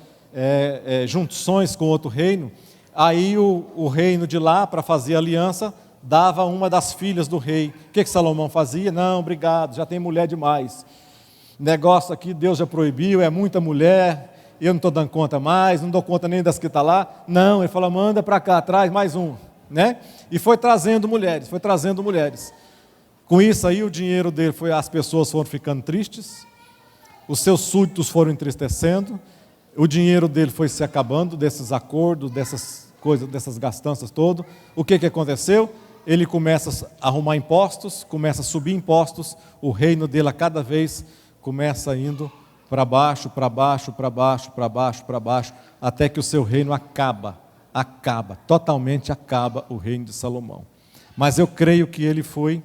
junções com outro reino. Aí o reino de lá, para fazer aliança, dava uma das filhas do rei. O que Salomão fazia? Não, obrigado, já tem mulher demais. Negócio aqui, Deus já proibiu, é muita mulher, eu não estou dando conta mais, não dou conta nem das que estão lá. Não, ele falou, manda para cá, traz mais um. E foi trazendo mulheres. Com isso aí, o dinheiro dele as pessoas foram ficando tristes, os seus súditos foram entristecendo, o dinheiro dele foi se acabando, desses acordos, dessas coisas, dessas gastanças todas. O que aconteceu? Ele começa a arrumar impostos, começa a subir impostos, o reino dele a cada vez começa indo para baixo, até que o seu reino acaba. acaba, totalmente acaba o reino de Salomão. Mas eu creio que ele foi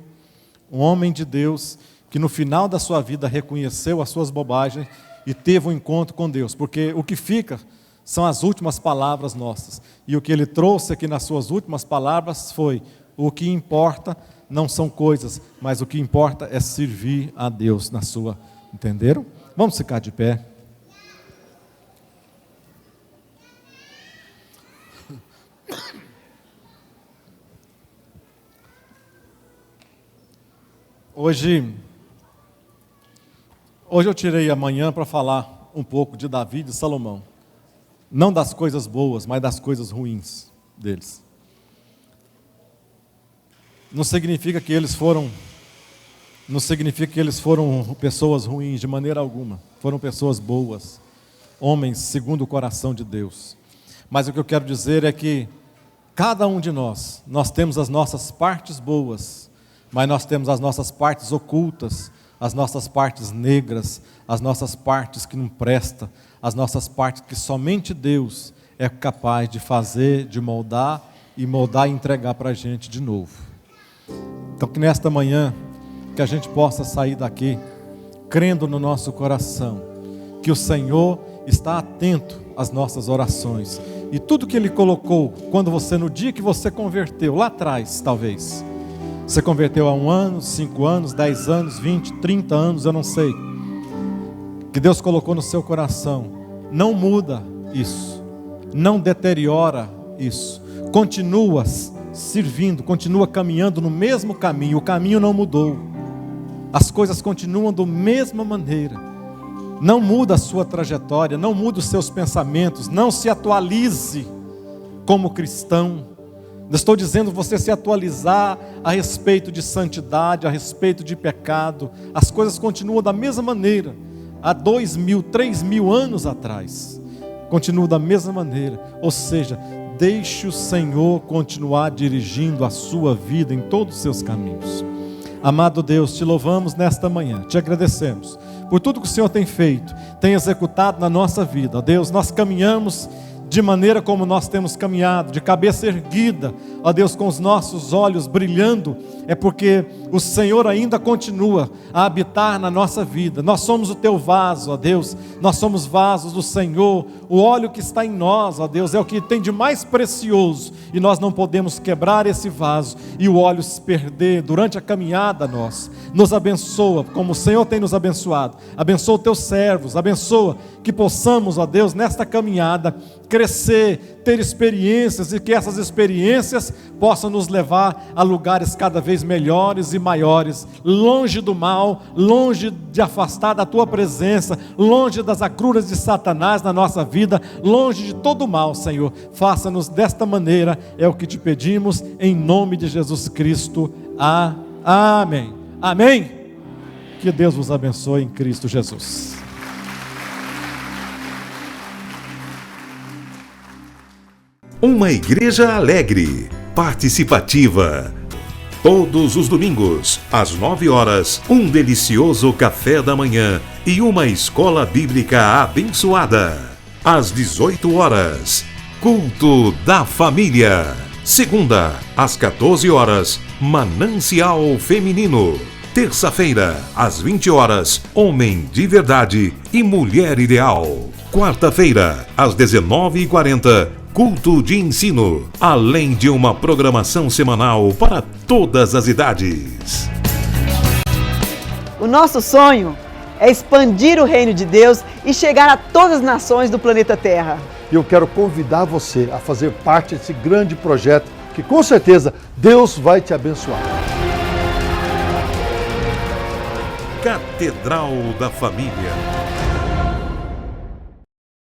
um homem de Deus que no final da sua vida reconheceu as suas bobagens e teve um encontro com Deus, porque o que fica são as últimas palavras nossas. E o que ele trouxe aqui nas suas últimas palavras foi: o que importa não são coisas, mas o que importa é servir a Deus na sua. Entenderam? Vamos ficar de pé. Hoje eu tirei a manhã para falar um pouco de Davi e de Salomão. Não das coisas boas, mas das coisas ruins deles. Não significa que eles foram pessoas ruins de maneira alguma. Foram pessoas boas, homens segundo o coração de Deus. Mas o que eu quero dizer é que cada um de nós temos as nossas partes boas, mas nós temos as nossas partes ocultas, as nossas partes negras, as nossas partes que não prestam, as nossas partes que somente Deus é capaz de fazer, de moldar e entregar para a gente de novo. Então que nesta manhã, que a gente possa sair daqui, crendo no nosso coração, que o Senhor está atento às nossas orações, e tudo que Ele colocou, no dia que você converteu, lá atrás talvez, você converteu há 1 ano, 5 anos, 10 anos, 20, 30 anos, eu não sei, que Deus colocou no seu coração, não muda isso, não deteriora isso, continua servindo, continua caminhando no mesmo caminho, o caminho não mudou, as coisas continuam da mesma maneira, não muda a sua trajetória, não muda os seus pensamentos, não se atualize como cristão. Não estou dizendo você se atualizar a respeito de santidade, a respeito de pecado, as coisas continuam da mesma maneira, há 2.000, 3.000 anos atrás, continuam da mesma maneira, ou seja, deixe o Senhor continuar dirigindo a sua vida em todos os seus caminhos. Amado Deus, te louvamos nesta manhã, te agradecemos por tudo que o Senhor tem feito, tem executado na nossa vida. Ó Deus, nós caminhamos de maneira como nós temos caminhado, de cabeça erguida, ó Deus, com os nossos olhos brilhando, é porque o Senhor ainda continua a habitar na nossa vida. Nós somos o teu vaso, ó Deus, nós somos vasos do Senhor, o óleo que está em nós, ó Deus, é o que tem de mais precioso, e nós não podemos quebrar esse vaso, e o óleo se perder durante a caminhada nossa. Nos abençoa, como o Senhor tem nos abençoado, abençoa os teus servos, abençoa que possamos, ó Deus, nesta caminhada, crescer, ter experiências, e que essas experiências possam nos levar a lugares cada vez melhores e maiores, longe do mal, longe de afastar da tua presença, longe das agruras de Satanás na nossa vida, longe de todo o mal, Senhor. Faça-nos desta maneira, é o que te pedimos, em nome de Jesus Cristo. Amém. Amém. Que Deus vos abençoe em Cristo Jesus. Uma igreja alegre, participativa. Todos os domingos, às 9 horas, um delicioso café da manhã e uma escola bíblica abençoada. Às 18 horas, culto da família. Segunda, às 14 horas, Manancial Feminino. Terça-feira, às 20 horas, Homem de Verdade e Mulher Ideal. Quarta-feira, às 19h40, culto de ensino, além de uma programação semanal para todas as idades. O nosso sonho é expandir o reino de Deus e chegar a todas as nações do planeta Terra. E eu quero convidar você a fazer parte desse grande projeto que com certeza Deus vai te abençoar. Catedral da Família.